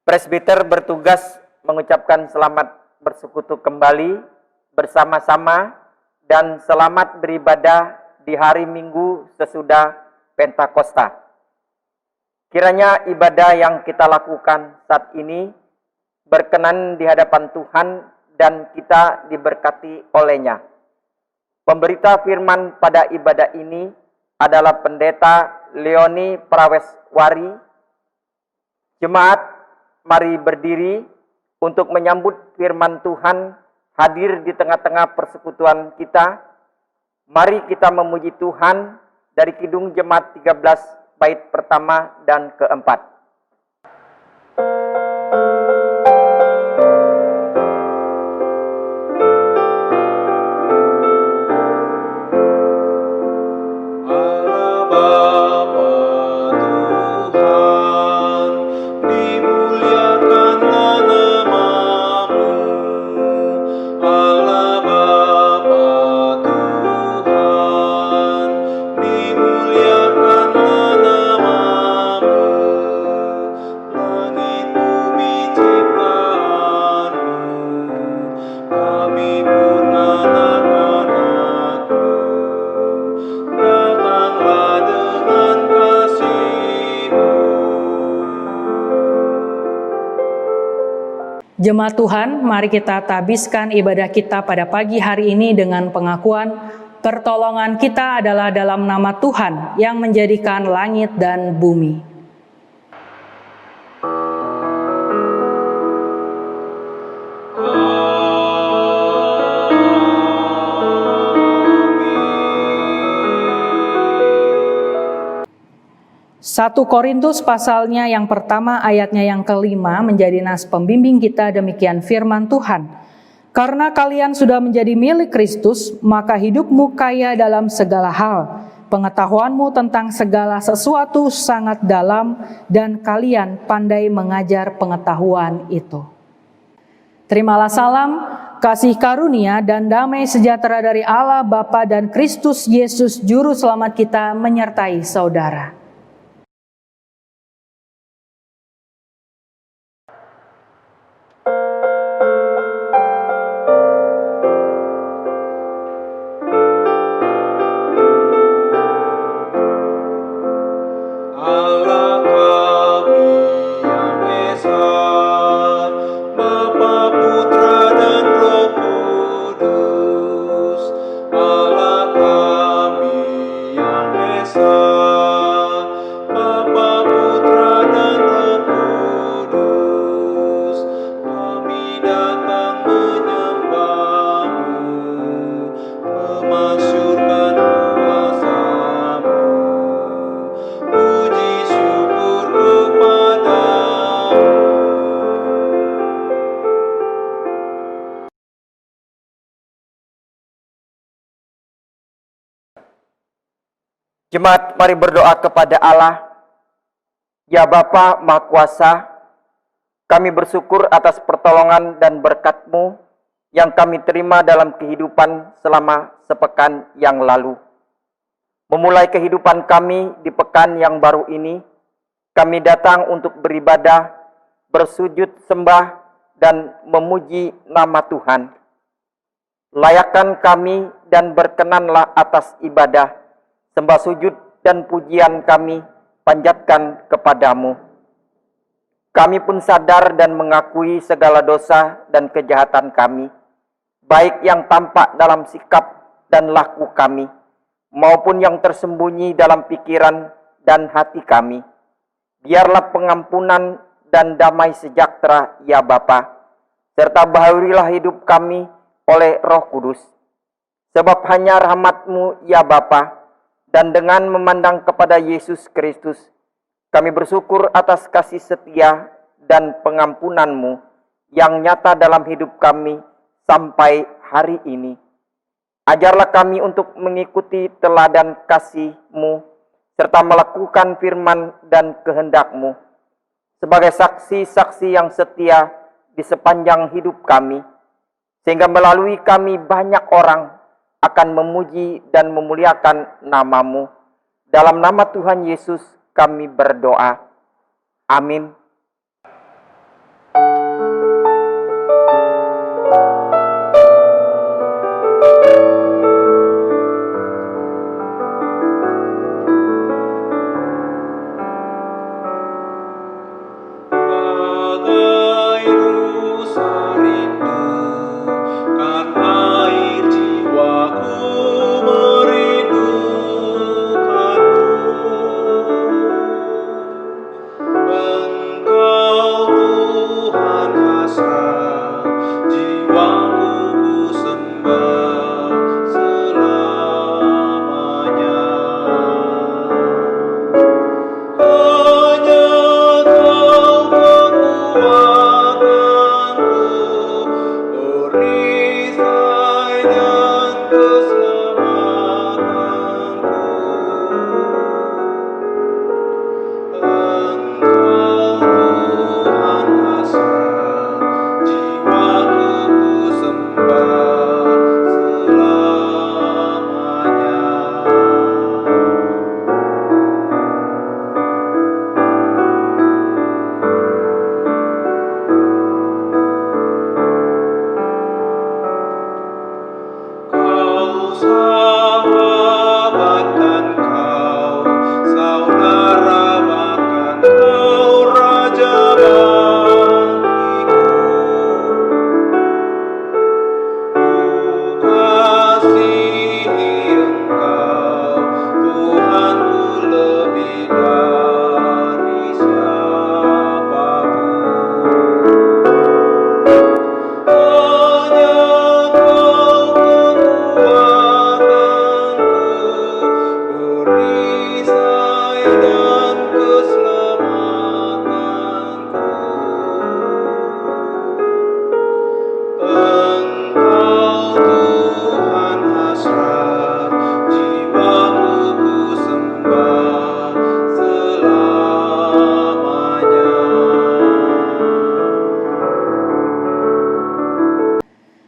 Presbiter bertugas mengucapkan selamat bersekutu kembali bersama-sama dan selamat beribadah di hari Minggu sesudah Pentakosta. Kiranya ibadah yang kita lakukan saat ini berkenan di hadapan Tuhan dan kita diberkati olehnya. Pemberita firman pada ibadah ini adalah Pendeta Leoni Praweswari. Jemaat, mari berdiri untuk menyambut firman Tuhan hadir di tengah-tengah persekutuan kita. Mari kita memuji Tuhan dari Kidung Jemaat 13 bait pertama dan keempat. Jemaat Tuhan, mari kita tabiskan ibadah kita pada pagi hari ini dengan pengakuan pertolongan kita adalah dalam nama Tuhan yang menjadikan langit dan bumi. Satu Korintus pasalnya yang pertama ayatnya yang kelima menjadi nas pembimbing kita, demikian firman Tuhan. Karena kalian sudah menjadi milik Kristus, maka hidupmu kaya dalam segala hal. Pengetahuanmu tentang segala sesuatu sangat dalam dan kalian pandai mengajar pengetahuan itu. Terimalah salam, kasih karunia dan damai sejahtera dari Allah Bapa dan Kristus Yesus Juru Selamat kita menyertai saudara. Jemaat, mari berdoa kepada Allah. Ya Bapa Maha Kuasa, kami bersyukur atas pertolongan dan berkat-Mu yang kami terima dalam kehidupan selama sepekan yang lalu. Memulai kehidupan kami di pekan yang baru ini, kami datang untuk beribadah, bersujud sembah, dan memuji nama Tuhan. Layakkan kami dan berkenanlah atas ibadah, sembah sujud dan pujian kami panjatkan kepadamu. Kami pun sadar dan mengakui segala dosa dan kejahatan kami, baik yang tampak dalam sikap dan laku kami, maupun yang tersembunyi dalam pikiran dan hati kami. Biarlah pengampunan dan damai sejahtera ya Bapa, serta bahurilah hidup kami oleh Roh Kudus. Sebab hanya rahmat-Mu ya Bapa, dan dengan memandang kepada Yesus Kristus, kami bersyukur atas kasih setia dan pengampunan-Mu yang nyata dalam hidup kami sampai hari ini. Ajarlah kami untuk mengikuti teladan kasih-Mu, serta melakukan firman dan kehendak-Mu, sebagai saksi-saksi yang setia di sepanjang hidup kami, sehingga melalui kami banyak orang akan memuji dan memuliakan nama-Mu. Dalam nama Tuhan Yesus kami berdoa. Amin.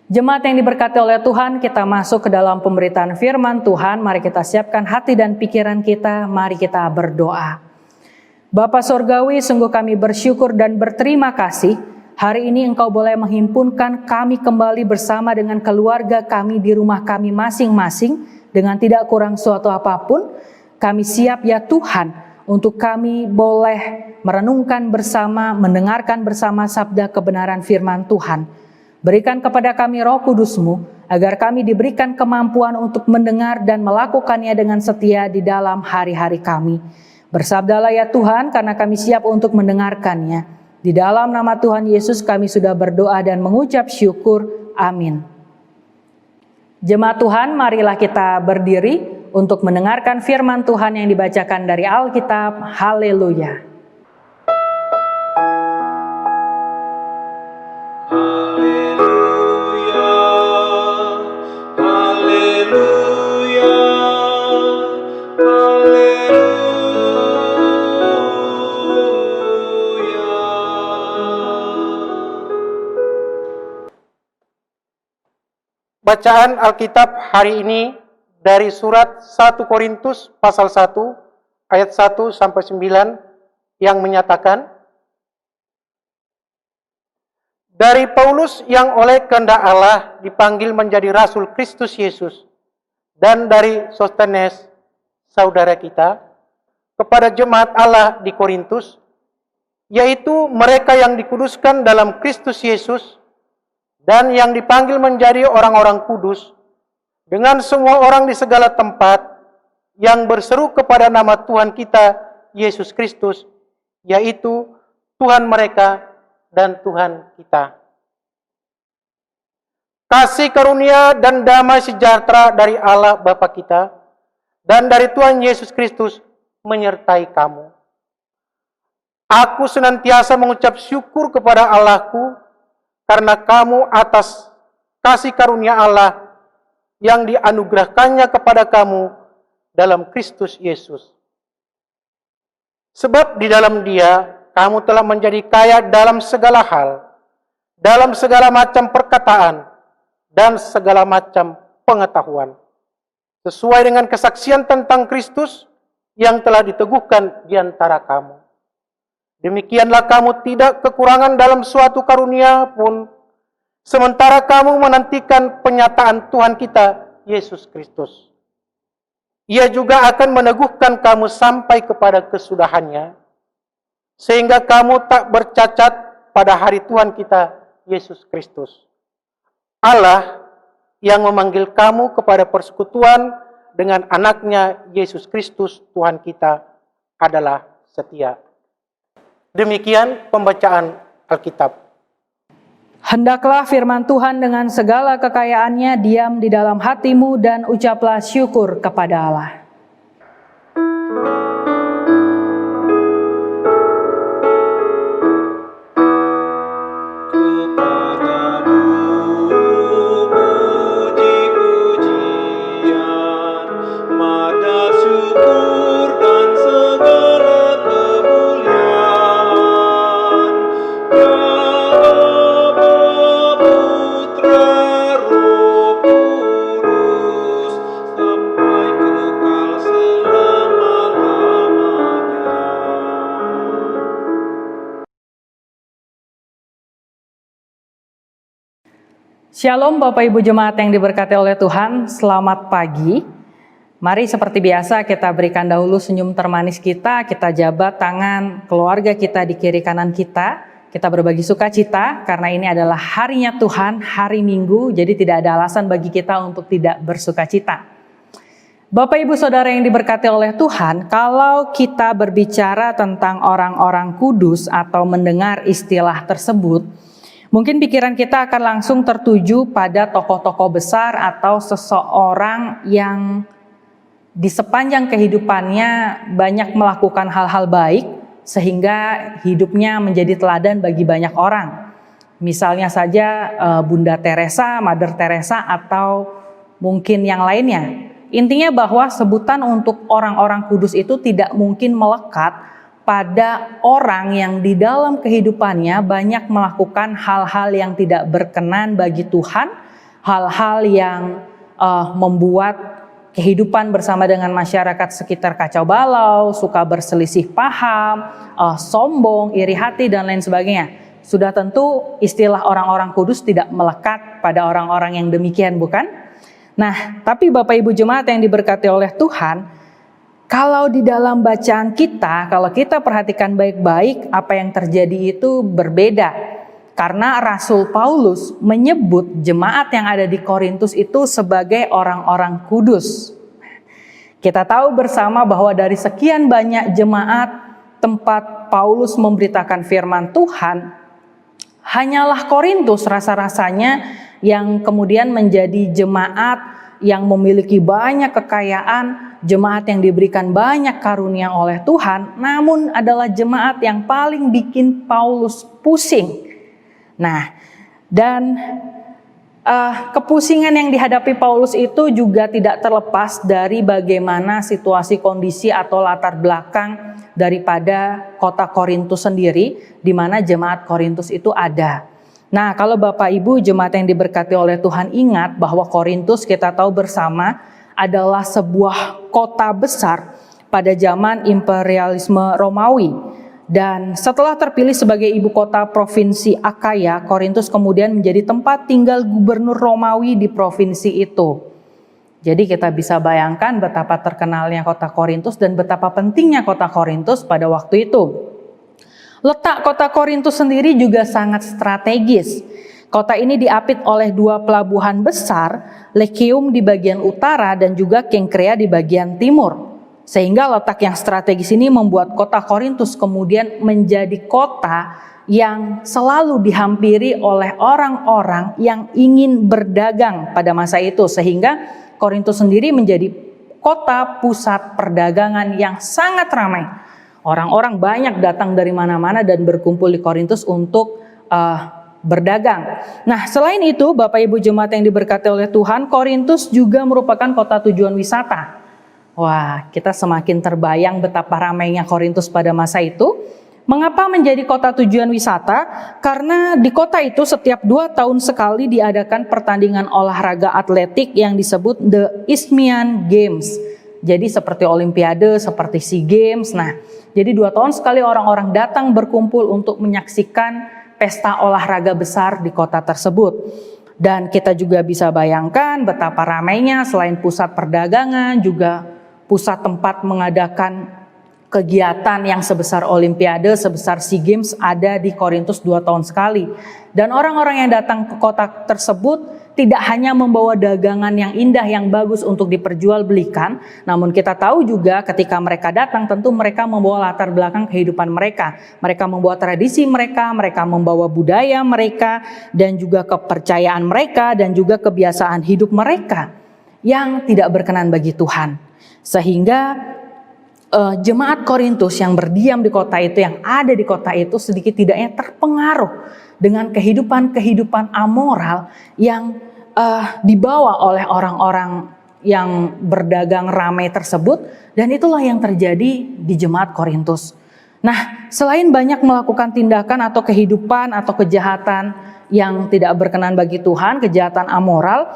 Jemaat yang diberkati oleh Tuhan, kita masuk ke dalam pemberitaan firman Tuhan. Mari kita siapkan hati dan pikiran kita, mari kita berdoa. Bapa Sorgawi, sungguh kami bersyukur dan berterima kasih. Hari ini Engkau boleh menghimpunkan kami kembali bersama dengan keluarga kami di rumah kami masing-masing dengan tidak kurang suatu apapun. Kami siap ya Tuhan untuk kami boleh merenungkan bersama, mendengarkan bersama sabda kebenaran firman Tuhan. Berikan kepada kami Roh Kudus-Mu, agar kami diberikan kemampuan untuk mendengar dan melakukannya dengan setia di dalam hari-hari kami. Bersabdalah ya Tuhan, karena kami siap untuk mendengarkannya. Di dalam nama Tuhan Yesus kami sudah berdoa dan mengucap syukur. Amin. Jemaat Tuhan, marilah kita berdiri untuk mendengarkan firman Tuhan yang dibacakan dari Alkitab. Haleluya. Bacaan Alkitab hari ini dari surat 1 Korintus pasal 1 ayat 1 sampai 9 yang menyatakan, dari Paulus yang oleh kehendak Allah dipanggil menjadi Rasul Kristus Yesus, dan dari Sostenes, saudara kita, kepada jemaat Allah di Korintus, yaitu mereka yang dikuduskan dalam Kristus Yesus, dan yang dipanggil menjadi orang-orang kudus, dengan semua orang di segala tempat yang berseru kepada nama Tuhan kita, Yesus Kristus, yaitu Tuhan mereka dan Tuhan kita. Kasih karunia dan damai sejahtera dari Allah Bapa kita dan dari Tuhan Yesus Kristus menyertai kamu. Aku senantiasa mengucap syukur kepada Allahku karena kamu atas kasih karunia Allah yang dianugerahkannya kepada kamu dalam Kristus Yesus. Sebab di dalam Dia kamu telah menjadi kaya dalam segala hal, dalam segala macam perkataan dan segala macam pengetahuan, sesuai dengan kesaksian tentang Kristus yang telah diteguhkan di antara kamu. Demikianlah kamu tidak kekurangan dalam suatu karunia pun, sementara kamu menantikan penyataan Tuhan kita, Yesus Kristus. Ia juga akan meneguhkan kamu sampai kepada kesudahannya, sehingga kamu tak bercacat pada hari Tuhan kita, Yesus Kristus. Allah yang memanggil kamu kepada persekutuan dengan anaknya, Yesus Kristus, Tuhan kita, adalah setia. Demikian pembacaan Alkitab. Hendaklah firman Tuhan dengan segala kekayaannya diam di dalam hatimu dan ucaplah syukur kepada Allah. Shalom Bapak Ibu Jemaat yang diberkati oleh Tuhan, selamat pagi. Mari seperti biasa kita berikan dahulu senyum termanis kita jabat tangan keluarga kita di kiri kanan kita berbagi sukacita karena ini adalah harinya Tuhan, hari Minggu, jadi tidak ada alasan bagi kita untuk tidak bersukacita. Bapak Ibu Saudara yang diberkati oleh Tuhan, kalau kita berbicara tentang orang-orang kudus atau mendengar istilah tersebut, mungkin pikiran kita akan langsung tertuju pada tokoh-tokoh besar atau seseorang yang di sepanjang kehidupannya banyak melakukan hal-hal baik sehingga hidupnya menjadi teladan bagi banyak orang. Misalnya saja Bunda Teresa, Mother Teresa atau mungkin yang lainnya. Intinya bahwa sebutan untuk orang-orang kudus itu tidak mungkin melekat pada orang yang di dalam kehidupannya banyak melakukan hal-hal yang tidak berkenan bagi Tuhan hal-hal yang membuat kehidupan bersama dengan masyarakat sekitar kacau balau, suka berselisih paham, sombong, iri hati, dan lain sebagainya. Sudah tentu istilah orang-orang kudus tidak melekat pada orang-orang yang demikian, bukan? Nah, tapi Bapak Ibu jemaat yang diberkati oleh Tuhan, kalau di dalam bacaan kita, kalau kita perhatikan baik-baik, apa yang terjadi itu berbeda. Karena Rasul Paulus menyebut jemaat yang ada di Korintus itu sebagai orang-orang kudus. Kita tahu bersama bahwa dari sekian banyak jemaat tempat Paulus memberitakan firman Tuhan, hanyalah Korintus rasa-rasanya yang kemudian menjadi jemaat yang memiliki banyak kekayaan, jemaat yang diberikan banyak karunia oleh Tuhan, namun adalah jemaat yang paling bikin Paulus pusing. Nah, dan kepusingan yang dihadapi Paulus itu juga tidak terlepas dari bagaimana situasi, kondisi atau latar belakang daripada kota Korintus sendiri, di mana jemaat Korintus itu ada. Nah, kalau Bapak Ibu jemaat yang diberkati oleh Tuhan ingat bahwa Korintus kita tahu bersama adalah sebuah kota besar pada zaman imperialisme Romawi. Dan setelah terpilih sebagai ibu kota provinsi Akaya, Korintus kemudian menjadi tempat tinggal gubernur Romawi di provinsi itu. Jadi kita bisa bayangkan betapa terkenalnya kota Korintus dan betapa pentingnya kota Korintus pada waktu itu. Letak kota Korintus sendiri juga sangat strategis. Kota ini diapit oleh dua pelabuhan besar, Lekium di bagian utara dan juga Kenkrea di bagian timur. Sehingga letak yang strategis ini membuat kota Korintus kemudian menjadi kota yang selalu dihampiri oleh orang-orang yang ingin berdagang pada masa itu. Sehingga Korintus sendiri menjadi kota pusat perdagangan yang sangat ramai. Orang-orang banyak datang dari mana-mana dan berkumpul di Korintus untuk berdagang. Nah, selain itu Bapak Ibu jemaat yang diberkati oleh Tuhan, Korintus juga merupakan kota tujuan wisata. Wah, kita semakin terbayang betapa ramainya Korintus pada masa itu. Mengapa menjadi kota tujuan wisata? Karena di kota itu setiap 2 tahun sekali diadakan pertandingan olahraga atletik yang disebut The Isthmian Games. Jadi seperti Olimpiade, seperti SEA Games. Nah, jadi 2 tahun sekali orang-orang datang berkumpul untuk menyaksikan pesta olahraga besar di kota tersebut. Dan kita juga bisa bayangkan betapa ramainya selain pusat perdagangan juga pusat tempat mengadakan kegiatan yang sebesar Olimpiade, sebesar SEA Games ada di Korintus 2 tahun sekali. Dan orang-orang yang datang ke kota tersebut tidak hanya membawa dagangan yang indah, yang bagus untuk diperjualbelikan, namun kita tahu juga ketika mereka datang tentu mereka membawa latar belakang kehidupan mereka. Mereka membawa tradisi mereka, mereka membawa budaya mereka, dan juga kepercayaan mereka, dan juga kebiasaan hidup mereka yang tidak berkenan bagi Tuhan. Sehingga jemaat Korintus yang berdiam di kota itu, yang ada di kota itu sedikit tidaknya terpengaruh dengan kehidupan-kehidupan amoral yang dibawa oleh orang-orang yang berdagang ramai tersebut, dan itulah yang terjadi di jemaat Korintus. Nah, selain banyak melakukan tindakan atau kehidupan atau kejahatan yang tidak berkenan bagi Tuhan, kejahatan amoral,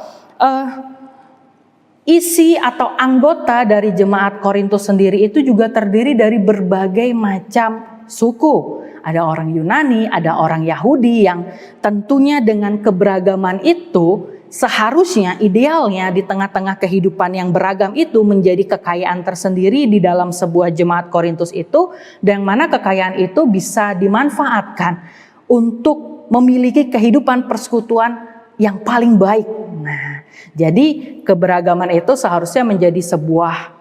isi atau anggota dari jemaat Korintus sendiri itu juga terdiri dari berbagai macam suku. Ada orang Yunani, ada orang Yahudi yang tentunya dengan keberagaman itu seharusnya idealnya di tengah-tengah kehidupan yang beragam itu menjadi kekayaan tersendiri di dalam sebuah jemaat Korintus itu, dan mana kekayaan itu bisa dimanfaatkan untuk memiliki kehidupan persekutuan yang paling baik. Nah, jadi keberagaman itu seharusnya menjadi sebuah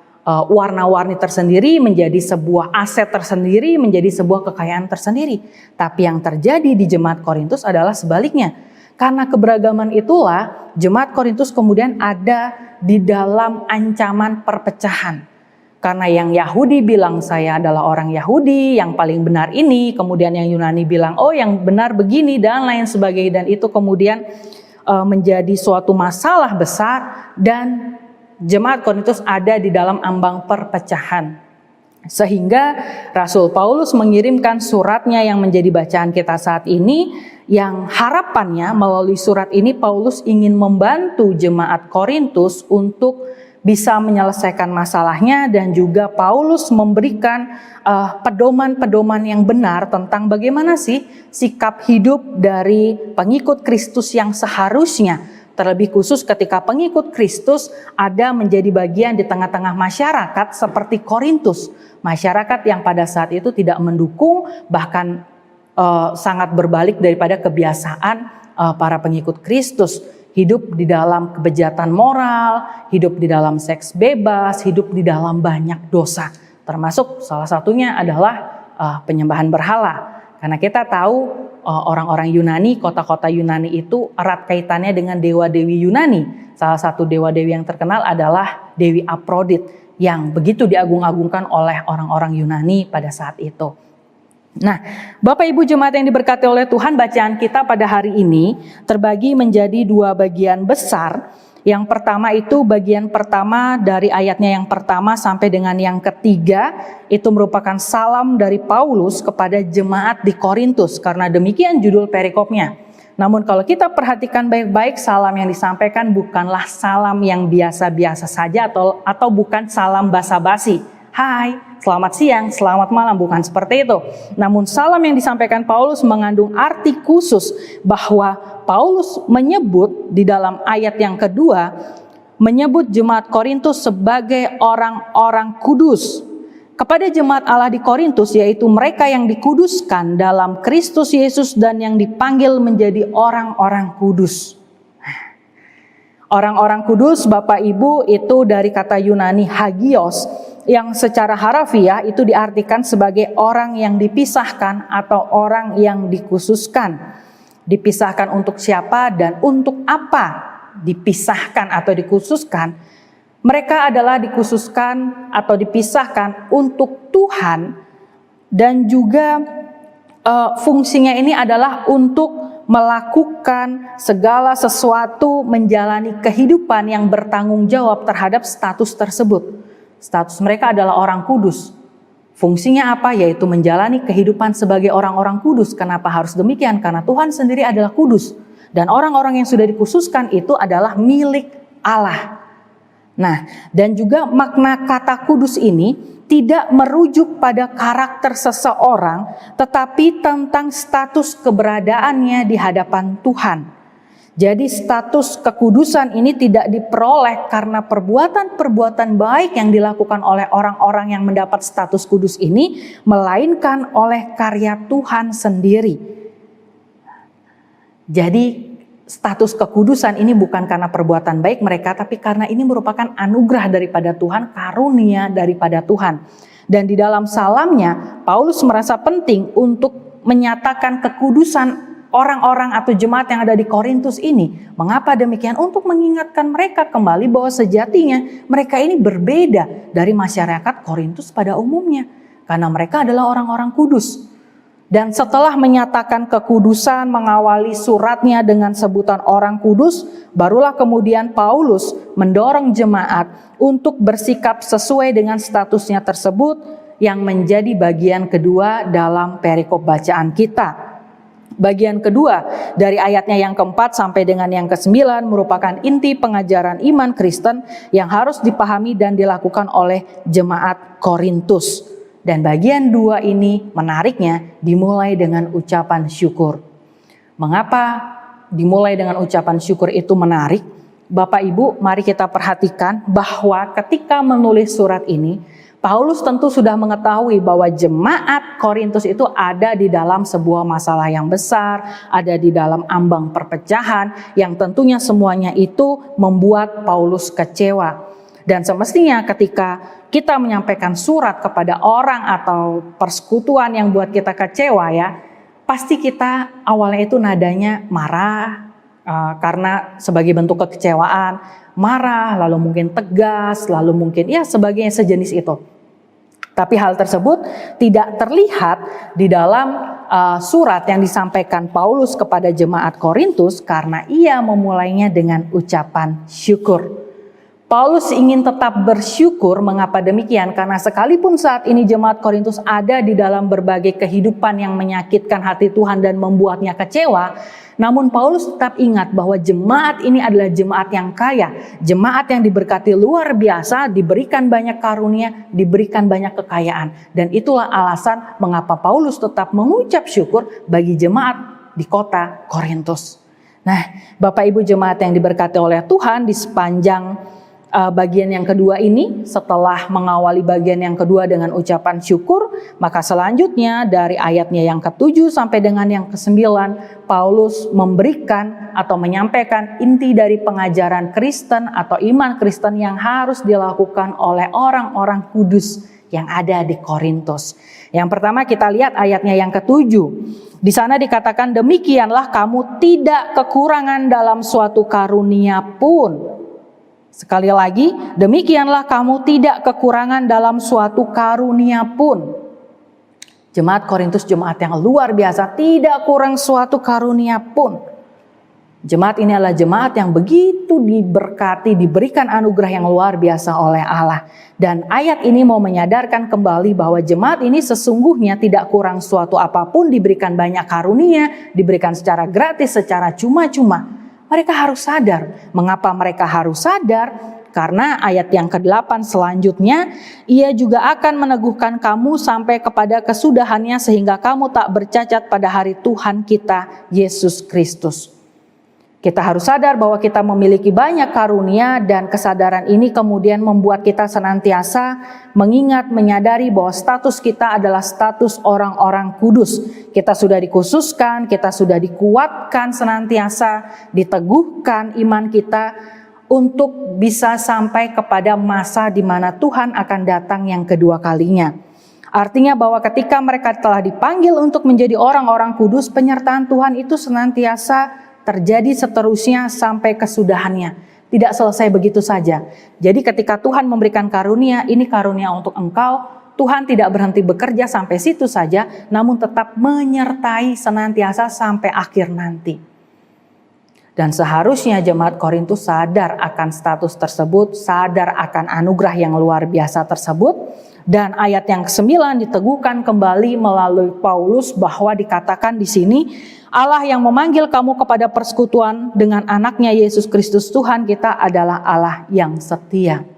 warna-warni tersendiri, menjadi sebuah aset tersendiri, menjadi sebuah kekayaan tersendiri. Tapi yang terjadi di jemaat Korintus adalah sebaliknya. Karena keberagaman itulah jemaat Korintus kemudian ada di dalam ancaman perpecahan. Karena yang Yahudi bilang saya adalah orang Yahudi, yang paling benar ini, kemudian yang Yunani bilang oh yang benar begini, dan lain sebagainya. Dan itu kemudian menjadi suatu masalah besar, dan jemaat Korintus ada di dalam ambang perpecahan. Sehingga Rasul Paulus mengirimkan suratnya yang menjadi bacaan kita saat ini, yang harapannya melalui surat ini Paulus ingin membantu jemaat Korintus untuk bisa menyelesaikan masalahnya, dan juga Paulus memberikan pedoman-pedoman yang benar tentang bagaimana sih sikap hidup dari pengikut Kristus yang seharusnya. Terlebih khusus ketika pengikut Kristus ada menjadi bagian di tengah-tengah masyarakat seperti Korintus. Masyarakat yang pada saat itu tidak mendukung, bahkan sangat berbalik daripada kebiasaan para pengikut Kristus. Hidup di dalam kebejatan moral, hidup di dalam seks bebas, hidup di dalam banyak dosa. Termasuk salah satunya adalah penyembahan berhala. Karena kita tahu orang-orang Yunani, kota-kota Yunani itu erat kaitannya dengan dewa-dewi Yunani. Salah satu dewa-dewi yang terkenal adalah Dewi Aphrodite yang begitu diagung-agungkan oleh orang-orang Yunani pada saat itu. Nah, Bapak Ibu jemaat yang diberkati oleh Tuhan, bacaan kita pada hari ini terbagi menjadi dua bagian besar. Yang pertama itu bagian pertama dari ayatnya yang pertama sampai dengan yang ketiga, itu merupakan salam dari Paulus kepada jemaat di Korintus, karena demikian judul perikopnya. Namun kalau kita perhatikan baik-baik, salam yang disampaikan bukanlah salam yang biasa-biasa saja atau bukan salam basa-basi. Hai, selamat siang, selamat malam, bukan seperti itu. Namun salam yang disampaikan Paulus mengandung arti khusus, bahwa Paulus menyebut di dalam ayat yang kedua, menyebut jemaat Korintus sebagai orang-orang kudus. Kepada jemaat Allah di Korintus, yaitu mereka yang dikuduskan dalam Kristus Yesus dan yang dipanggil menjadi orang-orang kudus. Orang-orang kudus, Bapak Ibu, itu dari kata Yunani hagios, yang secara harafiah itu diartikan sebagai orang yang dipisahkan atau orang yang dikhususkan. Dipisahkan untuk siapa dan untuk apa dipisahkan atau dikhususkan? Mereka adalah dikhususkan atau dipisahkan untuk Tuhan, dan juga fungsinya ini adalah untuk melakukan segala sesuatu, menjalani kehidupan yang bertanggung jawab terhadap status tersebut. Status mereka adalah orang kudus. Fungsinya apa? Yaitu menjalani kehidupan sebagai orang-orang kudus. Kenapa harus demikian? Karena Tuhan sendiri adalah kudus. Dan orang-orang yang sudah dikhususkan itu adalah milik Allah. Nah, dan juga makna kata kudus ini tidak merujuk pada karakter seseorang, tetapi tentang status keberadaannya di hadapan Tuhan. Jadi status kekudusan ini tidak diperoleh karena perbuatan-perbuatan baik yang dilakukan oleh orang-orang yang mendapat status kudus ini, melainkan oleh karya Tuhan sendiri. Jadi status kekudusan ini bukan karena perbuatan baik mereka, tapi karena ini merupakan anugerah daripada Tuhan, karunia daripada Tuhan. Dan di dalam salamnya, Paulus merasa penting untuk menyatakan kekudusan orang-orang atau jemaat yang ada di Korintus ini. Mengapa demikian? Untuk mengingatkan mereka kembali bahwa sejatinya mereka ini berbeda dari masyarakat Korintus pada umumnya. Karena mereka adalah orang-orang kudus. Dan setelah menyatakan kekudusan, mengawali suratnya dengan sebutan orang kudus, barulah kemudian Paulus mendorong jemaat untuk bersikap sesuai dengan statusnya tersebut, yang menjadi bagian kedua dalam perikop bacaan kita. Bagian kedua dari ayatnya yang keempat sampai dengan yang ke-9 merupakan inti pengajaran iman Kristen yang harus dipahami dan dilakukan oleh jemaat Korintus. Dan bagian dua ini menariknya dimulai dengan ucapan syukur. Mengapa dimulai dengan ucapan syukur itu menarik? Bapak Ibu, mari kita perhatikan bahwa ketika menulis surat ini, Paulus tentu sudah mengetahui bahwa jemaat Korintus itu ada di dalam sebuah masalah yang besar, ada di dalam ambang perpecahan yang tentunya semuanya itu membuat Paulus kecewa. Dan semestinya ketika kita menyampaikan surat kepada orang atau persekutuan yang buat kita kecewa ya, pasti kita awalnya itu nadanya marah karena sebagai bentuk kekecewaan, marah, lalu mungkin tegas, lalu mungkin ya sebagainya sejenis itu. Tapi hal tersebut tidak terlihat di dalam surat yang disampaikan Paulus kepada jemaat Korintus karena ia memulainya dengan ucapan syukur. Paulus ingin tetap bersyukur. Mengapa demikian? Karena sekalipun saat ini jemaat Korintus ada di dalam berbagai kehidupan yang menyakitkan hati Tuhan dan membuatnya kecewa, namun Paulus tetap ingat bahwa jemaat ini adalah jemaat yang kaya, jemaat yang diberkati luar biasa, diberikan banyak karunia, diberikan banyak kekayaan. Dan itulah alasan mengapa Paulus tetap mengucap syukur bagi jemaat di kota Korintus. Nah, Bapak Ibu jemaat yang diberkati oleh Tuhan, di sepanjang bagian yang kedua ini, setelah mengawali bagian yang kedua dengan ucapan syukur, maka selanjutnya dari ayatnya yang ke-7 sampai dengan yang ke-9, Paulus memberikan atau menyampaikan inti dari pengajaran Kristen atau iman Kristen yang harus dilakukan oleh orang-orang kudus yang ada di Korintus. Yang pertama kita lihat ayatnya yang ke-7. Di sana dikatakan, demikianlah kamu tidak kekurangan dalam suatu karunia pun. Sekali lagi, demikianlah kamu tidak kekurangan dalam suatu karunia pun. Jemaat Korintus jemaat yang luar biasa, tidak kurang suatu karunia pun. Jemaat ini adalah jemaat yang begitu diberkati, diberikan anugerah yang luar biasa oleh Allah. Dan ayat ini mau menyadarkan kembali bahwa jemaat ini sesungguhnya tidak kurang suatu apapun, diberikan banyak karunia, diberikan secara gratis, secara cuma-cuma. Mereka harus sadar. Mengapa mereka harus sadar? Karena ayat yang ke-8 selanjutnya, ia juga akan meneguhkan kamu sampai kepada kesudahannya sehingga kamu tak bercacat pada hari Tuhan kita Yesus Kristus. Kita harus sadar bahwa kita memiliki banyak karunia, dan kesadaran ini kemudian membuat kita senantiasa mengingat, menyadari bahwa status kita adalah status orang-orang kudus. Kita sudah dikhususkan, kita sudah dikuatkan senantiasa, diteguhkan iman kita untuk bisa sampai kepada masa di mana Tuhan akan datang yang kedua kalinya. Artinya bahwa ketika mereka telah dipanggil untuk menjadi orang-orang kudus, penyertaan Tuhan itu senantiasa terjadi seterusnya sampai kesudahannya. Tidak selesai begitu saja. Jadi ketika Tuhan memberikan karunia, ini karunia untuk engkau, Tuhan tidak berhenti bekerja sampai situ saja, namun tetap menyertai senantiasa sampai akhir nanti. Dan seharusnya jemaat Korintus sadar akan status tersebut, sadar akan anugerah yang luar biasa tersebut. Dan ayat yang ke-9 diteguhkan kembali melalui Paulus bahwa dikatakan di sini, Allah yang memanggil kamu kepada persekutuan dengan anaknya Yesus Kristus Tuhan kita adalah Allah yang setia.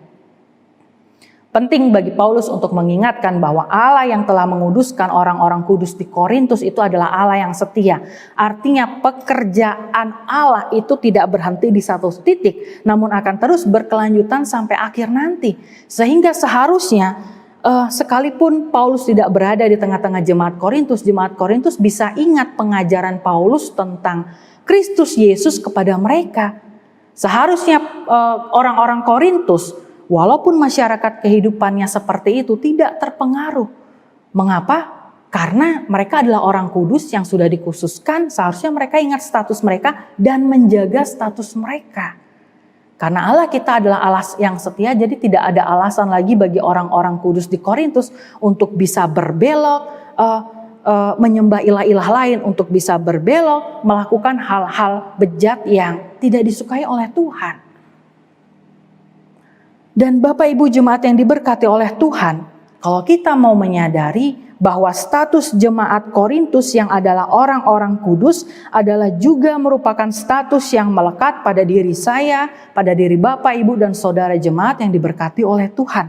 Penting bagi Paulus untuk mengingatkan bahwa Allah yang telah menguduskan orang-orang kudus di Korintus itu adalah Allah yang setia. Artinya pekerjaan Allah itu tidak berhenti di satu titik, namun akan terus berkelanjutan sampai akhir nanti. Sehingga seharusnya sekalipun Paulus tidak berada di tengah-tengah jemaat Korintus bisa ingat pengajaran Paulus tentang Kristus Yesus kepada mereka. Seharusnya orang-orang Korintus, walaupun masyarakat kehidupannya seperti itu, tidak terpengaruh. Mengapa? Karena mereka adalah orang kudus yang sudah dikhususkan, seharusnya mereka ingat status mereka dan menjaga status mereka. Karena Allah kita adalah Allah yang setia, jadi tidak ada alasan lagi bagi orang-orang kudus di Korintus untuk bisa berbelok, menyembah ilah-ilah lain, untuk bisa berbelok, melakukan hal-hal bejat yang tidak disukai oleh Tuhan. Dan Bapak Ibu jemaat yang diberkati oleh Tuhan, kalau kita mau menyadari bahwa status jemaat Korintus yang adalah orang-orang kudus adalah juga merupakan status yang melekat pada diri saya, pada diri Bapak, Ibu, dan saudara jemaat yang diberkati oleh Tuhan.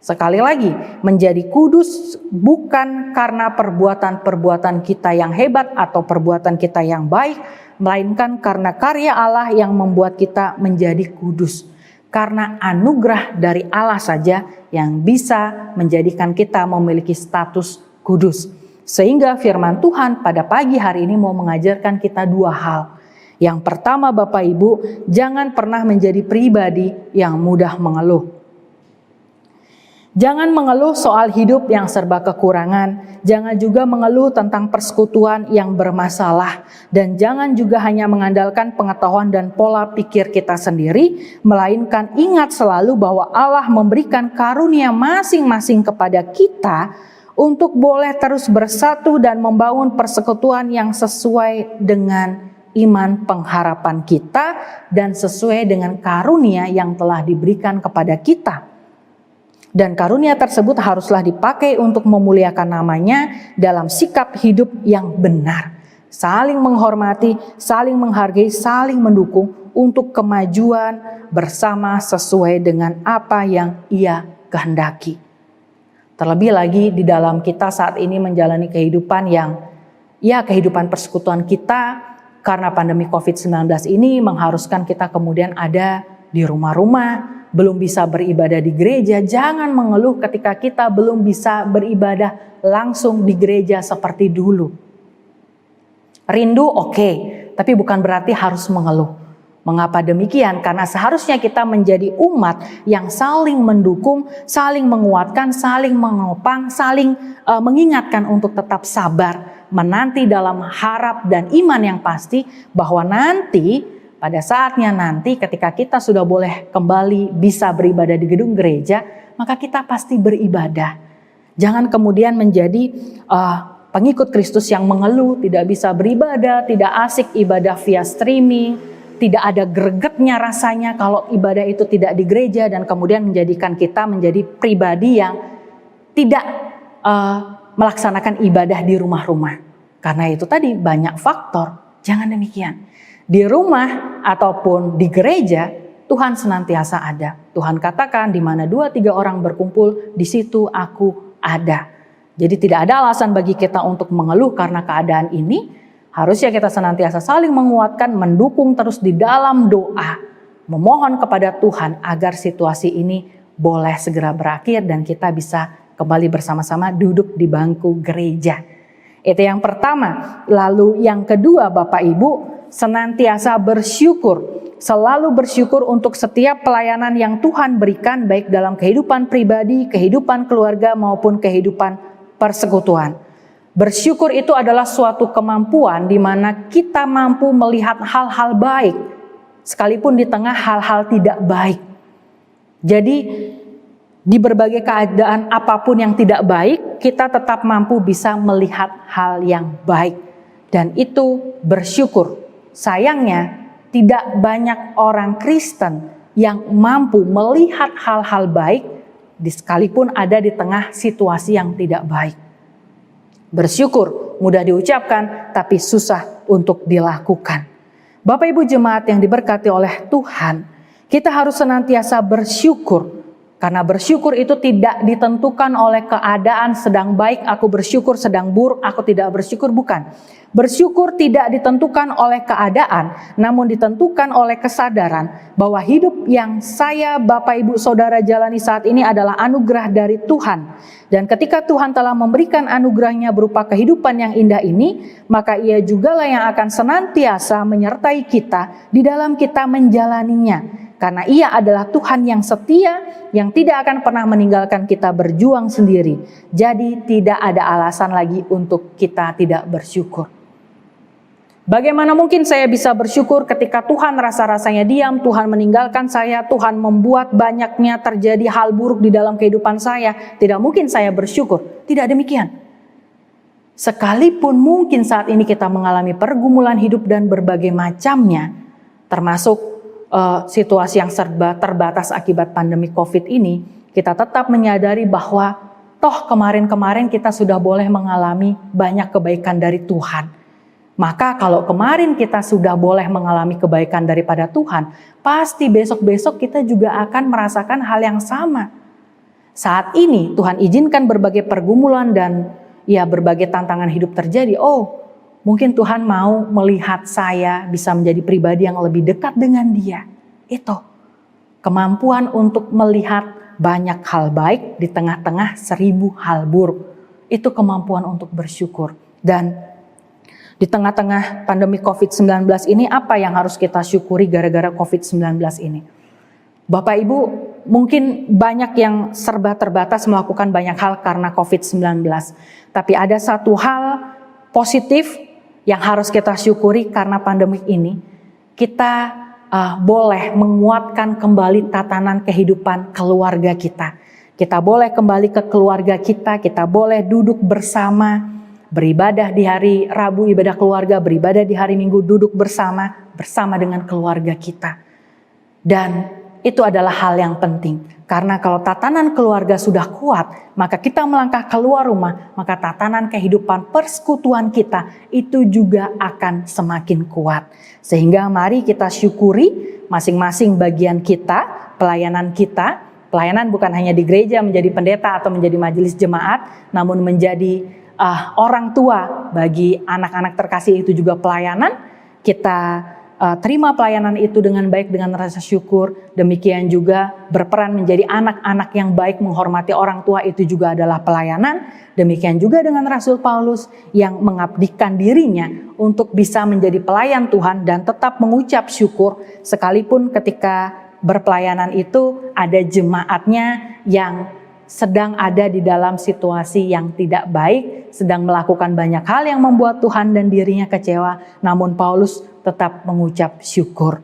Sekali lagi, menjadi kudus bukan karena perbuatan-perbuatan kita yang hebat atau perbuatan kita yang baik, melainkan karena karya Allah yang membuat kita menjadi kudus. Karena anugerah dari Allah saja yang bisa menjadikan kita memiliki status kudus. Sehingga firman Tuhan pada pagi hari ini mau mengajarkan kita dua hal. Yang pertama Bapak Ibu, jangan pernah menjadi pribadi yang mudah mengeluh. Jangan mengeluh soal hidup yang serba kekurangan. Jangan juga mengeluh tentang persekutuan yang bermasalah. Dan jangan juga hanya mengandalkan pengetahuan dan pola pikir kita sendiri. Melainkan ingat selalu bahwa Allah memberikan karunia masing-masing kepada kita untuk boleh terus bersatu dan membangun persekutuan yang sesuai dengan iman pengharapan kita dan sesuai dengan karunia yang telah diberikan kepada kita. Dan karunia tersebut haruslah dipakai untuk memuliakan namanya dalam sikap hidup yang benar. Saling menghormati, saling menghargai, saling mendukung untuk kemajuan bersama sesuai dengan apa yang Ia kehendaki. Terlebih lagi di dalam kita saat ini menjalani kehidupan yang kehidupan persekutuan kita karena pandemi COVID-19 ini mengharuskan kita kemudian ada di rumah-rumah, belum bisa beribadah di gereja. Jangan mengeluh ketika kita belum bisa beribadah langsung di gereja seperti dulu. Rindu oke, tapi bukan berarti harus mengeluh. Mengapa demikian? Karena seharusnya kita menjadi umat yang saling mendukung, saling menguatkan, saling menopang, saling mengingatkan untuk tetap sabar, menanti dalam harap dan iman yang pasti bahwa nanti pada saatnya nanti ketika kita sudah boleh kembali bisa beribadah di gedung gereja, maka kita pasti beribadah. Jangan kemudian menjadi pengikut Kristus yang mengeluh, tidak bisa beribadah, tidak asik ibadah via streaming, tidak ada gregetnya rasanya kalau ibadah itu tidak di gereja, dan kemudian menjadikan kita menjadi pribadi yang tidak melaksanakan ibadah di rumah-rumah. Karena itu tadi banyak faktor. Jangan demikian. Di rumah ataupun di gereja, Tuhan senantiasa ada. Tuhan katakan di mana 2-3 orang berkumpul, di situ aku ada. Jadi tidak ada alasan bagi kita untuk mengeluh karena keadaan ini. Harusnya kita senantiasa saling menguatkan, mendukung terus di dalam doa. Memohon kepada Tuhan agar situasi ini boleh segera berakhir dan kita bisa kembali bersama-sama duduk di bangku gereja. Itu yang pertama. Lalu yang kedua, Bapak Ibu, senantiasa bersyukur. Selalu bersyukur untuk setiap pelayanan yang Tuhan berikan, baik dalam kehidupan pribadi, kehidupan keluarga maupun kehidupan persekutuan. Bersyukur itu adalah suatu kemampuan di mana kita mampu melihat hal-hal baik sekalipun di tengah hal-hal tidak baik. Jadi di berbagai keadaan apapun yang tidak baik, kita tetap mampu bisa melihat hal yang baik. Dan itu bersyukur. Sayangnya tidak banyak orang Kristen yang mampu melihat hal-hal baik sekalipun ada di tengah situasi yang tidak baik. Bersyukur mudah diucapkan tapi susah untuk dilakukan. Bapak Ibu jemaat yang diberkati oleh Tuhan, kita harus senantiasa bersyukur. Karena bersyukur itu tidak ditentukan oleh keadaan sedang baik, aku bersyukur, sedang buruk, aku tidak bersyukur, bukan. Bersyukur tidak ditentukan oleh keadaan, namun ditentukan oleh kesadaran bahwa hidup yang saya, Bapak, Ibu, Saudara jalani saat ini adalah anugerah dari Tuhan. Dan ketika Tuhan telah memberikan anugerahnya berupa kehidupan yang indah ini, maka Ia jugalah yang akan senantiasa menyertai kita di dalam kita menjalaninya. Karena Ia adalah Tuhan yang setia, yang tidak akan pernah meninggalkan kita berjuang sendiri. Jadi tidak ada alasan lagi untuk kita tidak bersyukur. Bagaimana mungkin saya bisa bersyukur ketika Tuhan rasa-rasanya diam, Tuhan meninggalkan saya, Tuhan membuat banyaknya terjadi hal buruk di dalam kehidupan saya. Tidak mungkin saya bersyukur. Tidak demikian. Sekalipun mungkin saat ini kita mengalami pergumulan hidup dan berbagai macamnya, termasuk situasi yang serba terbatas akibat pandemi COVID ini, kita tetap menyadari bahwa toh kemarin-kemarin kita sudah boleh mengalami banyak kebaikan dari Tuhan. Maka kalau kemarin kita sudah boleh mengalami kebaikan daripada Tuhan, pasti besok-besok kita juga akan merasakan hal yang sama. Saat ini Tuhan izinkan berbagai pergumulan dan berbagai tantangan hidup terjadi. Mungkin Tuhan mau melihat saya bisa menjadi pribadi yang lebih dekat dengan Dia. Itu kemampuan untuk melihat banyak hal baik di tengah-tengah 1000 hal buruk. Itu kemampuan untuk bersyukur. Dan di tengah-tengah pandemi COVID-19 ini, apa yang harus kita syukuri gara-gara COVID-19 ini? Bapak Ibu, mungkin banyak yang serba terbatas melakukan banyak hal karena COVID-19. Tapi ada satu hal positif yang harus kita syukuri karena pandemi ini, kita boleh menguatkan kembali tatanan kehidupan keluarga kita. Kita boleh kembali ke keluarga kita boleh duduk bersama beribadah di hari Rabu ibadah keluarga, beribadah di hari Minggu duduk bersama dengan keluarga kita. Dan itu adalah hal yang penting, karena kalau tatanan keluarga sudah kuat, maka kita melangkah keluar rumah, maka tatanan kehidupan persekutuan kita itu juga akan semakin kuat. Sehingga mari kita syukuri masing-masing bagian kita, pelayanan kita. Pelayanan bukan hanya di gereja menjadi pendeta atau menjadi majelis jemaat, namun menjadi orang tua bagi anak-anak terkasih itu juga pelayanan. Kita terima pelayanan itu dengan baik, dengan rasa syukur. Demikian juga berperan menjadi anak-anak yang baik, menghormati orang tua itu juga adalah pelayanan. Demikian juga dengan Rasul Paulus yang mengabdikan dirinya untuk bisa menjadi pelayan Tuhan dan tetap mengucap syukur sekalipun ketika berpelayanan itu ada jemaatnya yang sedang ada di dalam situasi yang tidak baik, sedang melakukan banyak hal yang membuat Tuhan dan dirinya kecewa, namun Paulus tetap mengucap syukur.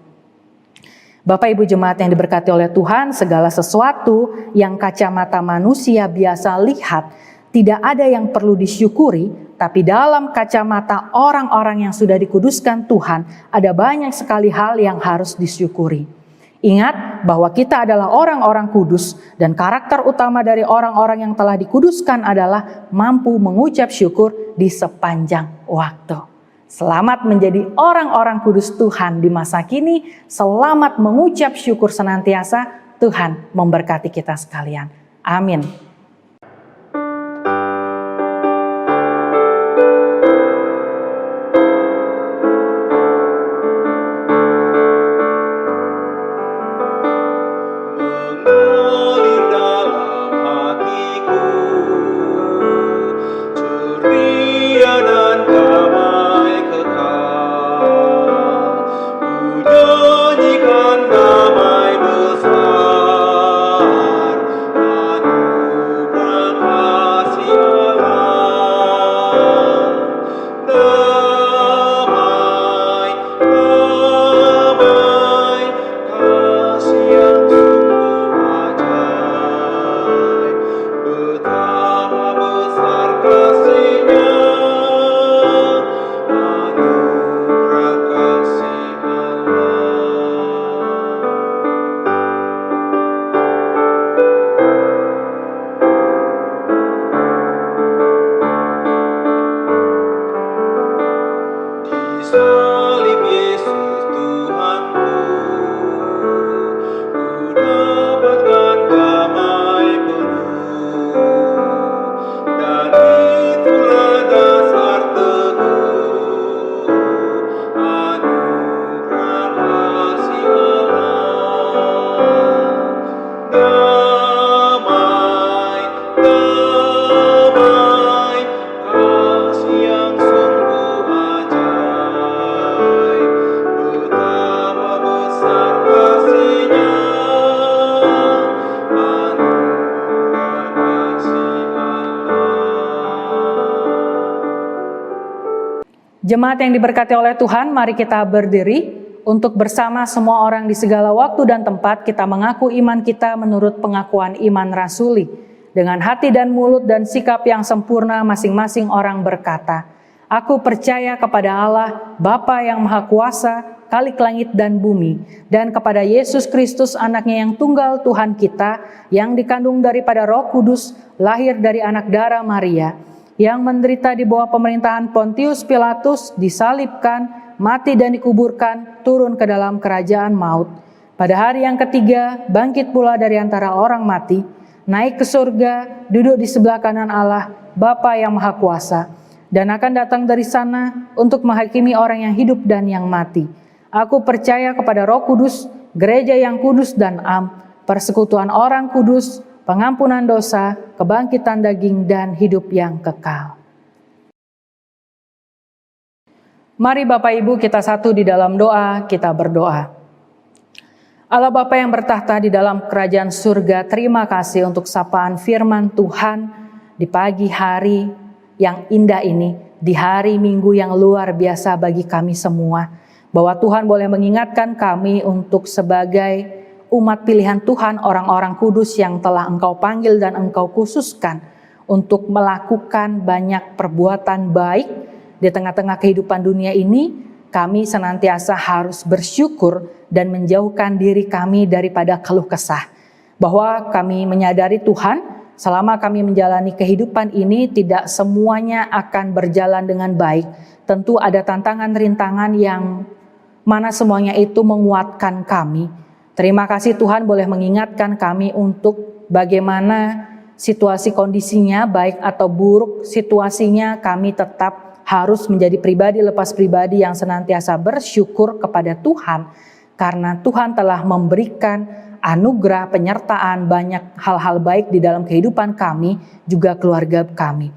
Bapak Ibu jemaat yang diberkati oleh Tuhan, segala sesuatu yang kacamata manusia biasa lihat, tidak ada yang perlu disyukuri, tapi dalam kacamata orang-orang yang sudah dikuduskan Tuhan, ada banyak sekali hal yang harus disyukuri. Ingat bahwa kita adalah orang-orang kudus dan karakter utama dari orang-orang yang telah dikuduskan adalah mampu mengucap syukur di sepanjang waktu. Selamat menjadi orang-orang kudus Tuhan di masa kini, selamat mengucap syukur senantiasa. Tuhan memberkati kita sekalian. Amin. Jemaat yang diberkati oleh Tuhan, mari kita berdiri untuk bersama semua orang di segala waktu dan tempat kita mengaku iman kita menurut pengakuan iman rasuli. Dengan hati dan mulut dan sikap yang sempurna masing-masing orang berkata, "Aku percaya kepada Allah, Bapa yang Maha Kuasa, Khalik langit dan bumi, dan kepada Yesus Kristus anaknya yang tunggal Tuhan kita, yang dikandung daripada Roh Kudus, lahir dari anak darah Maria, yang menderita di bawah pemerintahan Pontius Pilatus, disalibkan, mati dan dikuburkan, turun ke dalam kerajaan maut. Pada hari yang ketiga, bangkit pula dari antara orang mati, naik ke surga, duduk di sebelah kanan Allah, Bapa yang Maha Kuasa, dan akan datang dari sana untuk menghakimi orang yang hidup dan yang mati. Aku percaya kepada Roh Kudus, gereja yang kudus dan am, persekutuan orang kudus, pengampunan dosa, kebangkitan daging, dan hidup yang kekal." Mari Bapak Ibu kita satu di dalam doa, kita berdoa. Allah Bapa yang bertahta di dalam kerajaan surga, terima kasih untuk sapaan firman Tuhan di pagi hari yang indah ini, di hari Minggu yang luar biasa bagi kami semua, bahwa Tuhan boleh mengingatkan kami untuk sebagai umat pilihan Tuhan, orang-orang kudus yang telah Engkau panggil dan Engkau khususkan untuk melakukan banyak perbuatan baik di tengah-tengah kehidupan dunia ini, kami senantiasa harus bersyukur dan menjauhkan diri kami daripada keluh kesah. Bahwa kami menyadari Tuhan, selama kami menjalani kehidupan ini tidak semuanya akan berjalan dengan baik. Tentu ada tantangan-rintangan yang mana semuanya itu menguatkan kami. Terima kasih Tuhan boleh mengingatkan kami untuk bagaimana situasi kondisinya, baik atau buruk situasinya, kami tetap harus menjadi pribadi lepas pribadi yang senantiasa bersyukur kepada Tuhan, karena Tuhan telah memberikan anugerah penyertaan banyak hal-hal baik di dalam kehidupan kami, juga keluarga kami.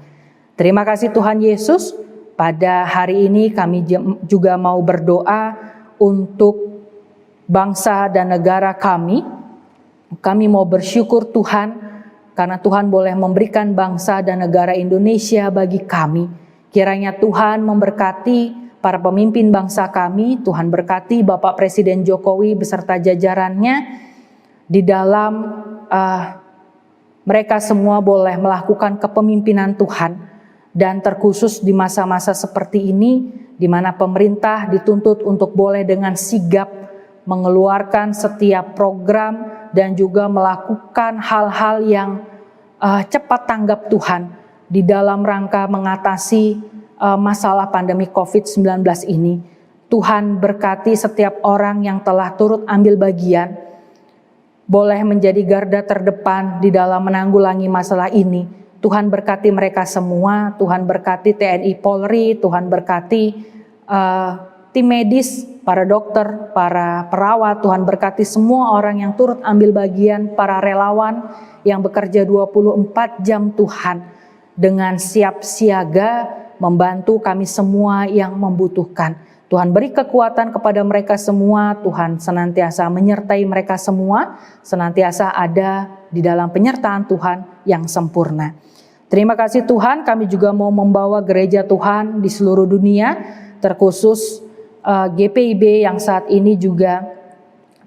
Terima kasih Tuhan Yesus, pada hari ini kami juga mau berdoa untuk bangsa dan negara kami. Kami mau bersyukur Tuhan, karena Tuhan boleh memberikan bangsa dan negara Indonesia bagi kami. Kiranya Tuhan memberkati para pemimpin bangsa kami, Tuhan berkati Bapak Presiden Jokowi beserta jajarannya, di dalam mereka semua boleh melakukan kepemimpinan Tuhan, dan terkhusus di masa-masa seperti ini, di mana pemerintah dituntut untuk boleh dengan sigap mengeluarkan setiap program dan juga melakukan hal-hal yang cepat tanggap Tuhan di dalam rangka mengatasi masalah pandemi COVID-19 ini. Tuhan berkati setiap orang yang telah turut ambil bagian, boleh menjadi garda terdepan di dalam menanggulangi masalah ini. Tuhan berkati mereka semua, Tuhan berkati TNI Polri, Tuhan berkati tim medis, para dokter, para perawat, Tuhan berkati semua orang yang turut ambil bagian, para relawan yang bekerja 24 jam Tuhan, dengan siap siaga membantu kami semua yang membutuhkan. Tuhan beri kekuatan kepada mereka semua, Tuhan senantiasa menyertai mereka semua, senantiasa ada di dalam penyertaan Tuhan yang sempurna. Terima kasih Tuhan, kami juga mau membawa gereja Tuhan di seluruh dunia, terkhusus GPIB yang saat ini juga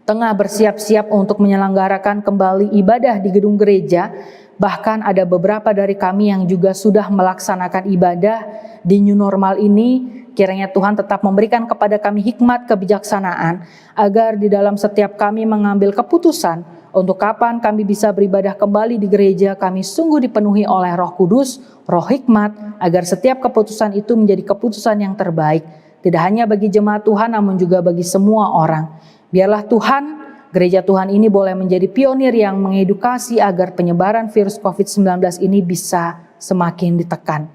tengah bersiap-siap untuk menyelenggarakan kembali ibadah di gedung gereja. Bahkan ada beberapa dari kami yang juga sudah melaksanakan ibadah di new normal ini. Kiranya Tuhan tetap memberikan kepada kami hikmat kebijaksanaan, agar di dalam setiap kami mengambil keputusan untuk kapan kami bisa beribadah kembali di gereja, kami sungguh dipenuhi oleh Roh Kudus, Roh hikmat, agar setiap keputusan itu menjadi keputusan yang terbaik. Tidak hanya bagi jemaat Tuhan, namun juga bagi semua orang. Biarlah Tuhan, gereja Tuhan ini boleh menjadi pionir yang mengedukasi agar penyebaran virus COVID-19 ini bisa semakin ditekan.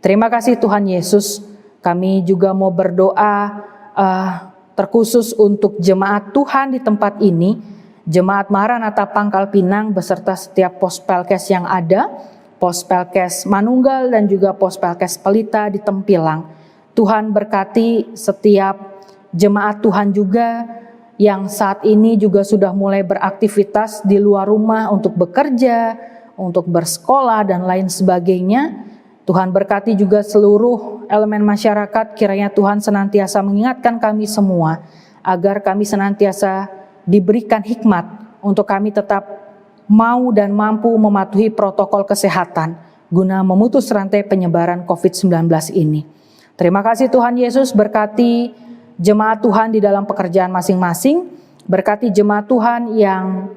Terima kasih Tuhan Yesus. Kami juga mau berdoa terkhusus untuk jemaat Tuhan di tempat ini, Jemaat Maranatha Pangkal Pinang beserta setiap Pospelkes yang ada, Pospelkes Manunggal dan juga Pospelkes Pelita di Tempilang. Tuhan berkati setiap jemaat Tuhan juga yang saat ini juga sudah mulai beraktivitas di luar rumah untuk bekerja, untuk bersekolah dan lain sebagainya. Tuhan berkati juga seluruh elemen masyarakat, kiranya Tuhan senantiasa mengingatkan kami semua agar kami senantiasa diberikan hikmat untuk kami tetap mau dan mampu mematuhi protokol kesehatan guna memutus rantai penyebaran COVID-19 ini. Terima kasih Tuhan Yesus, berkati jemaat Tuhan di dalam pekerjaan masing-masing, berkati jemaat Tuhan yang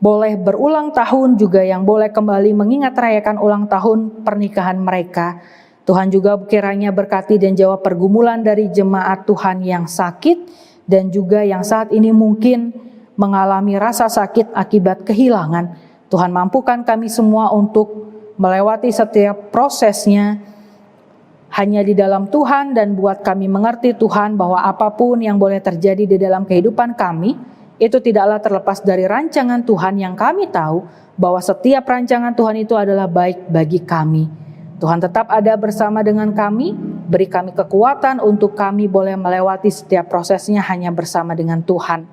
boleh berulang tahun juga yang boleh kembali mengingat rayakan ulang tahun pernikahan mereka. Tuhan juga kiranya berkati dan jawab pergumulan dari jemaat Tuhan yang sakit dan juga yang saat ini mungkin mengalami rasa sakit akibat kehilangan. Tuhan mampukan kami semua untuk melewati setiap prosesnya hanya di dalam Tuhan, dan buat kami mengerti Tuhan bahwa apapun yang boleh terjadi di dalam kehidupan kami, itu tidaklah terlepas dari rancangan Tuhan yang kami tahu bahwa setiap rancangan Tuhan itu adalah baik bagi kami. Tuhan tetap ada bersama dengan kami, beri kami kekuatan untuk kami boleh melewati setiap prosesnya hanya bersama dengan Tuhan.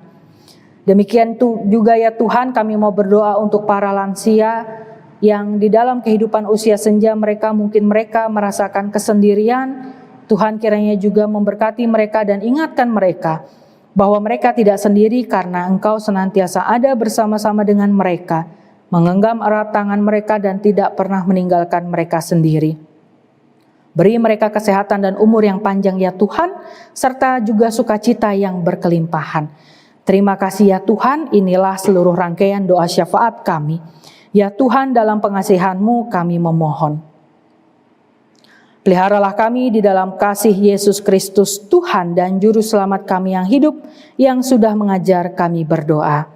Demikian juga ya Tuhan, kami mau berdoa untuk para lansia yang di dalam kehidupan usia senja mereka merasakan kesendirian. Tuhan kiranya juga memberkati mereka dan ingatkan mereka bahwa mereka tidak sendiri karena Engkau senantiasa ada bersama-sama dengan mereka. menggenggam erat tangan mereka dan tidak pernah meninggalkan mereka sendiri. Beri mereka kesehatan dan umur yang panjang ya Tuhan, serta juga sukacita yang berkelimpahan. Terima kasih ya Tuhan, inilah seluruh rangkaian doa syafaat kami. Ya Tuhan, dalam pengasihan-Mu kami memohon. Peliharalah kami di dalam kasih Yesus Kristus Tuhan dan Juru Selamat kami yang hidup, yang sudah mengajar kami berdoa.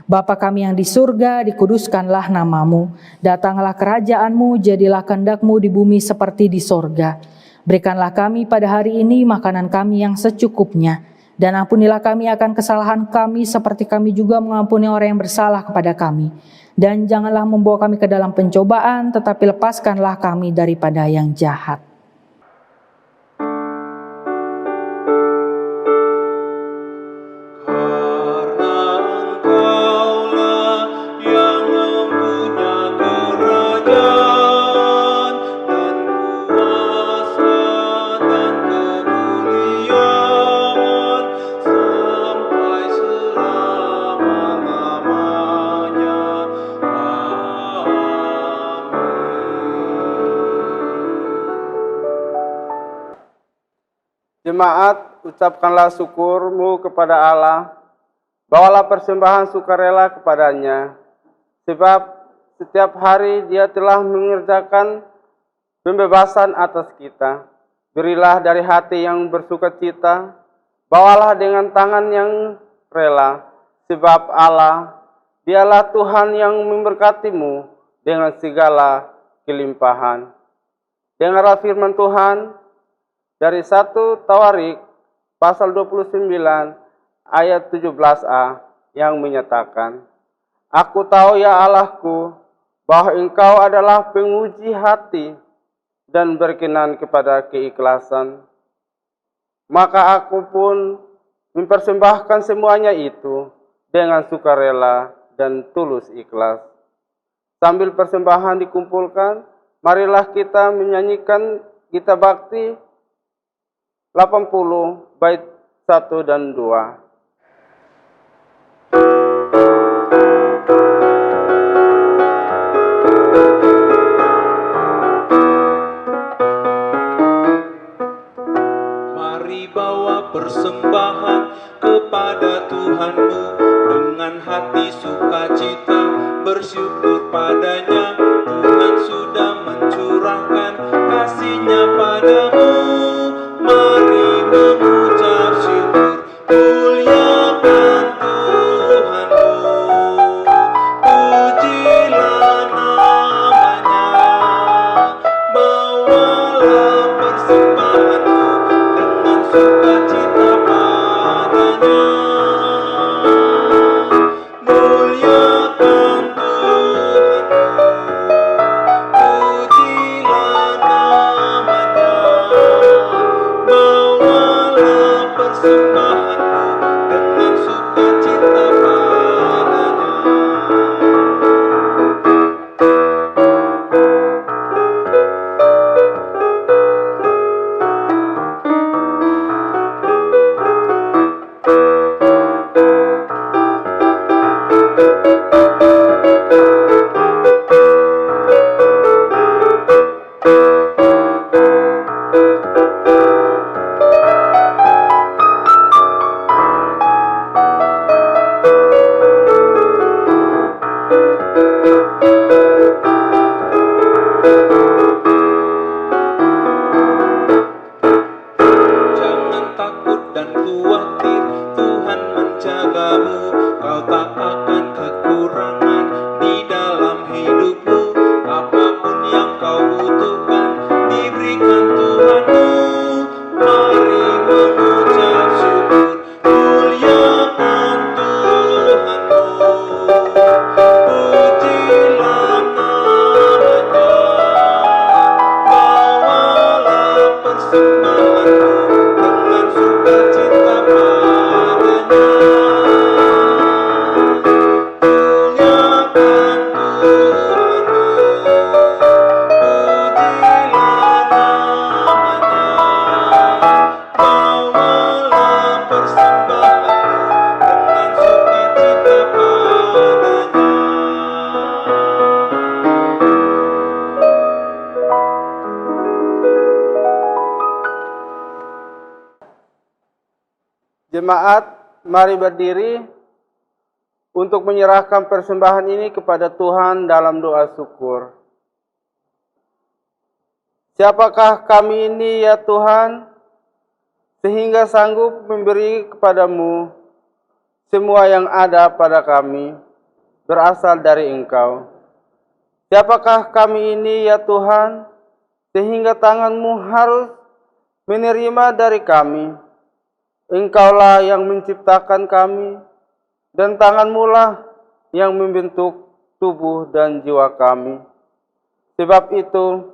Bapa kami yang di surga, dikuduskanlah nama-Mu. Datanglah kerajaan-Mu, jadilah kehendak-Mu di bumi seperti di sorga. Berikanlah kami pada hari ini makanan kami yang secukupnya. Dan ampunilah kami akan kesalahan kami seperti kami juga mengampuni orang yang bersalah kepada kami. Dan janganlah membawa kami ke dalam pencobaan, tetapi lepaskanlah kami daripada yang jahat. Jemaat, ucapkanlah syukur-Mu kepada Allah, bawalah persembahan sukarela kepadanya, sebab setiap hari Dia telah mengerjakan pembebasan atas kita. Berilah dari hati yang bersukacita, bawalah dengan tangan yang rela, sebab Allah, Dialah Tuhan yang memberkati-Mu dengan segala kelimpahan. Dengarlah firman Tuhan dari 1 Tawarik pasal 29 ayat 17a yang menyatakan, Aku tahu ya Allahku, bahwa Engkau adalah penguji hati dan berkenan kepada keikhlasan. Maka aku pun mempersembahkan semuanya itu dengan sukarela dan tulus ikhlas. Sambil persembahan dikumpulkan, marilah kita menyanyikan Gita Bakti 80 bait 1 dan 2. Mari bawa persembahan kepada Tuhanmu dengan hati sukacita, bersyukur padanya. Tuhan sudah mencurahkan kasih-Nya padamu. Mari mengucap syukur, muliakan Tuhanmu, pujilah namanya, bawalah persembahanmu dengan sukacita padanya. Muliakan Tuhanmu, pujilah namanya, bawalah persembahanmu dengan sukacita padanya. Jangan takut dan khawatir, Tuhan menjagamu. Kau tak akan kekurangan di dalam hidupmu. Apapun yang kau butuhkan diberikan Tuhanmu. Mari mengucap syukur, muliakan Tuhanmu, pujilah namanya, bawalah persembahanmu dengan sukacita padanya. Jemaat, mari berdiri untuk menyerahkan persembahan ini kepada Tuhan dalam doa syukur. Siapakah kami ini ya Tuhan, sehingga sanggup memberi kepadamu semua yang ada pada kami, berasal dari Engkau. Siapakah kami ini ya Tuhan, sehingga tangan-Mu harus menerima dari kami. Engkaulah yang menciptakan kami, dan tangan-Mu lah yang membentuk tubuh dan jiwa kami. Sebab itu,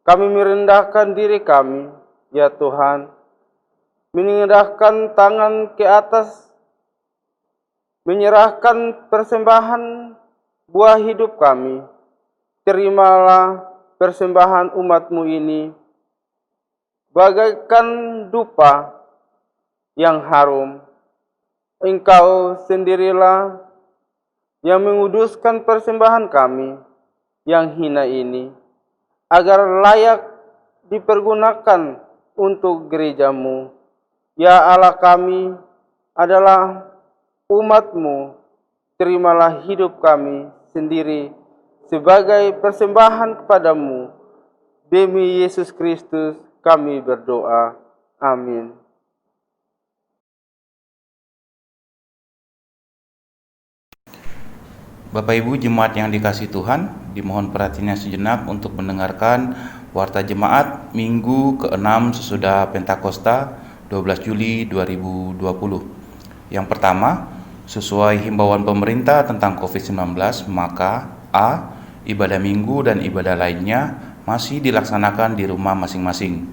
kami merendahkan diri kami, ya Tuhan, menendahkan tangan ke atas, menyerahkan persembahan buah hidup kami. Terimalah persembahan umat-Mu ini, bagaikan dupa yang harum. Engkau sendirilah yang menguduskan persembahan kami yang hina ini, agar layak dipergunakan untuk gereja-Mu. Ya Allah, kami adalah umat-Mu, terimalah hidup kami sendiri sebagai persembahan kepadamu. Demi Yesus Kristus kami berdoa. Amin. Bapak Ibu jemaat yang dikasihi Tuhan, dimohon perhatiannya sejenak untuk mendengarkan warta jemaat Minggu ke-6 sesudah Pentakosta 12 Juli 2020. Yang pertama, sesuai himbauan pemerintah tentang COVID-19, maka A. Ibadah minggu dan ibadah lainnya masih dilaksanakan di rumah masing-masing.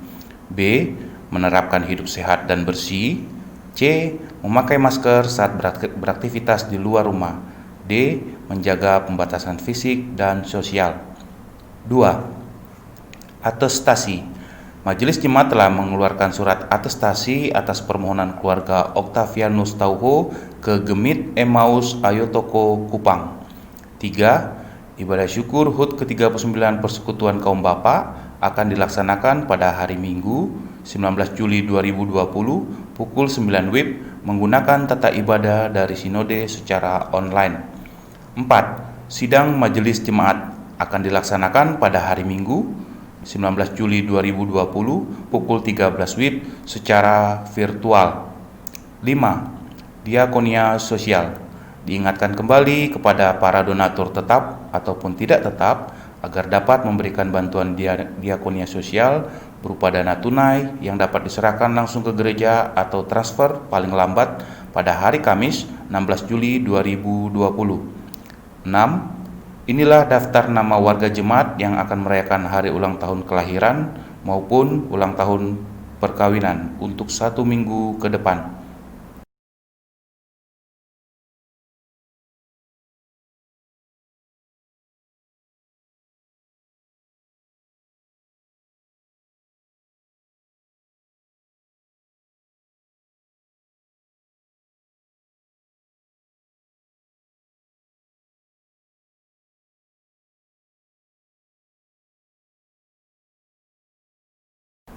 B. Menerapkan hidup sehat dan bersih. C. Memakai masker saat beraktivitas di luar rumah. D. Menjaga pembatasan fisik dan sosial. 2. Atestasi. Majelis Jemaat telah mengeluarkan surat atestasi atas permohonan keluarga Octavianus Tauho ke Gemit Emmaus Ayotoko Kupang. 3. Ibadah syukur HUT ke-39 Persekutuan Kaum Bapa akan dilaksanakan pada hari Minggu 19 Juli 2020 pukul 9 WIB menggunakan tata ibadah dari sinode secara online. 4. Sidang Majelis Jemaat akan dilaksanakan pada hari Minggu 19 Juli 2020 pukul 13 WIB secara virtual. 5. Diakonia Sosial. Diingatkan kembali kepada para donatur tetap ataupun tidak tetap agar dapat memberikan bantuan diakonia sosial berupa dana tunai yang dapat diserahkan langsung ke gereja atau transfer paling lambat pada hari Kamis 16 Juli 2020. 6. Inilah daftar nama warga jemaat yang akan merayakan hari ulang tahun kelahiran maupun ulang tahun perkawinan untuk 1 minggu ke depan.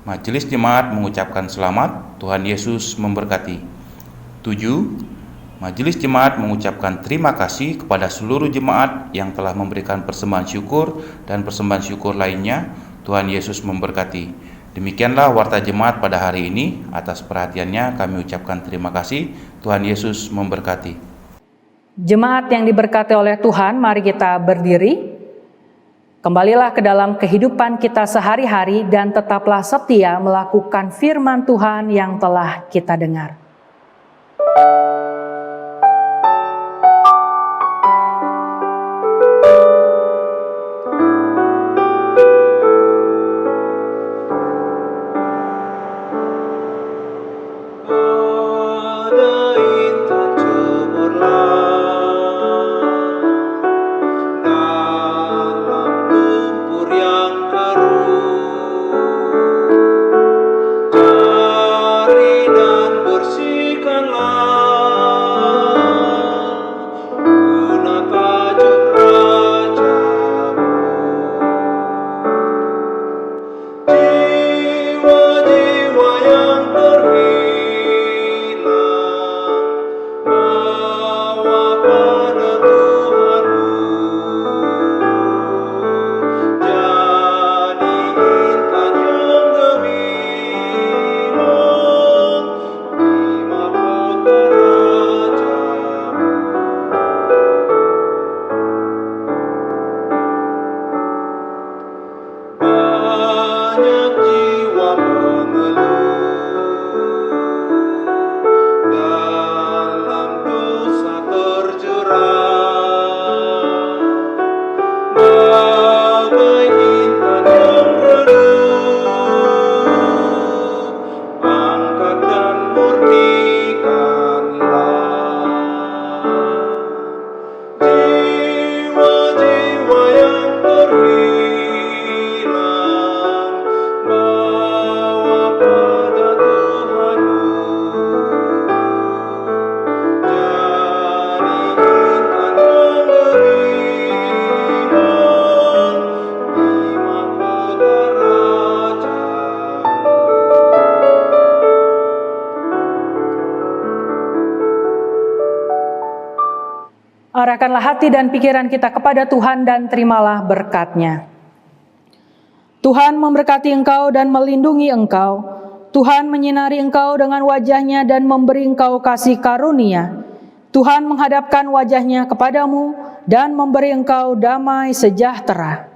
Majelis Jemaat mengucapkan selamat, Tuhan Yesus memberkati. 7. Majelis Jemaat mengucapkan terima kasih kepada seluruh jemaat yang telah memberikan persembahan syukur dan persembahan syukur lainnya. Tuhan Yesus memberkati. Demikianlah warta jemaat pada hari ini. Atas perhatiannya kami ucapkan terima kasih. Tuhan Yesus memberkati. Jemaat yang diberkati oleh Tuhan, mari kita berdiri. Kembalilah ke dalam kehidupan kita sehari-hari dan tetaplah setia melakukan firman Tuhan yang telah kita dengar. Ada intan cemerlang dalam lumpur yang keruh. Cari dan bersihkanlah Arahkanlah hati dan pikiran kita kepada Tuhan dan terimalah berkat-Nya. Tuhan memberkati engkau dan melindungi engkau. Tuhan menyinari engkau dengan wajah-Nya dan memberi engkau kasih karunia. Tuhan menghadapkan wajah-Nya kepadamu dan memberi engkau damai sejahtera.